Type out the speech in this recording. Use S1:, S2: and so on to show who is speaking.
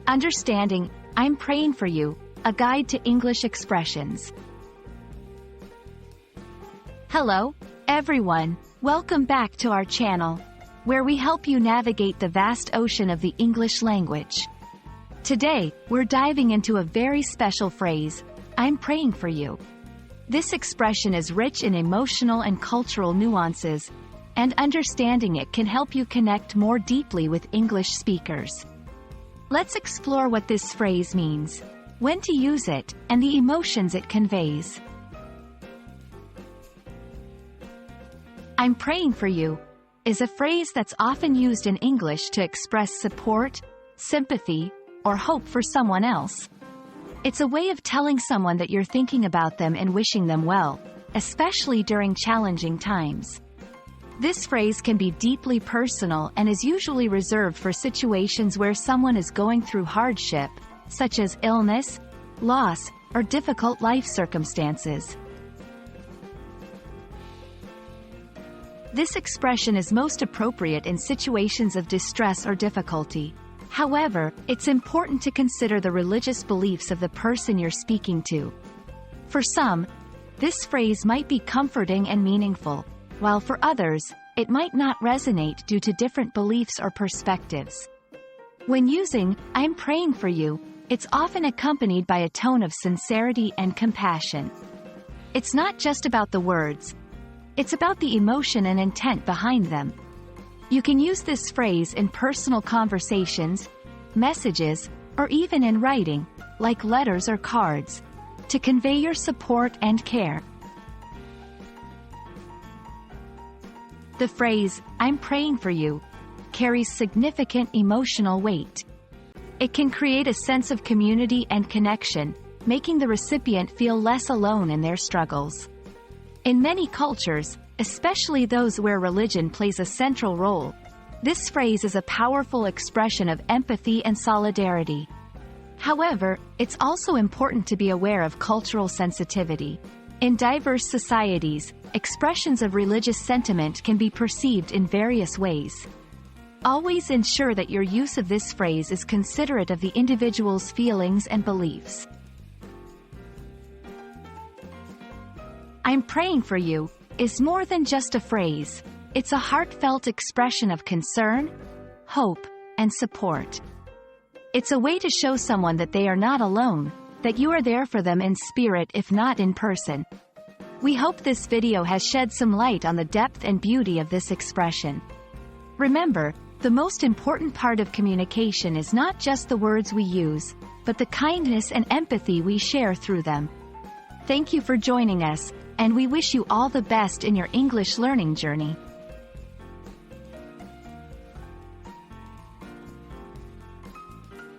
S1: Understanding I'm Praying for You, a guide to English expressions. Hello, everyone. Welcome back to our channel, where we help you navigate the vast ocean of the English language. Today, we're diving into a very special phrase, I'm praying for you. This expression is rich in emotional and cultural nuances, and understanding it can help you connect more deeply with English speakers. Let's explore what this phrase means, when to use it, and the emotions it conveys. I'm praying for you is a phrase that's often used in English to express support, sympathy, or hope for someone else. It's a way of telling someone that you're thinking about them and wishing them well, especially during challenging times. This phrase can be deeply personal and is usually reserved for situations where someone is going through hardship, such as illness, loss, or difficult life circumstances. This expression is most appropriate in situations of distress or difficulty. However, it's important to consider the religious beliefs of the person you're speaking to. For some, this phrase might be comforting and meaningful, while for others, it might not resonate due to different beliefs or perspectives. When using I'm praying for you, it's often accompanied by a tone of sincerity and compassion. It's not just about the words, it's about the emotion and intent behind them. You can use this phrase in personal conversations, messages, or even in writing, like letters or cards, to convey your support and care. The phrase, I'm praying for you, carries significant emotional weight. It can create a sense of community and connection, making the recipient feel less alone in their struggles. In many cultures, especially those where religion plays a central role, this phrase is a powerful expression of empathy and solidarity. However, it's also important to be aware of cultural sensitivity. In diverse societies, expressions of religious sentiment can be perceived in various ways. Always ensure that your use of this phrase is considerate of the individual's feelings and beliefs. I'm praying for you is more than just a phrase. It's a heartfelt expression of concern, hope, and support. It's a way to show someone that they are not alone, that you are there for them in spirit if not in person. We hope this video has shed some light on the depth and beauty of this expression. Remember, the most important part of communication is not just the words we use, but the kindness and empathy we share through them. Thank you for joining us, and we wish you all the best in your English learning journey.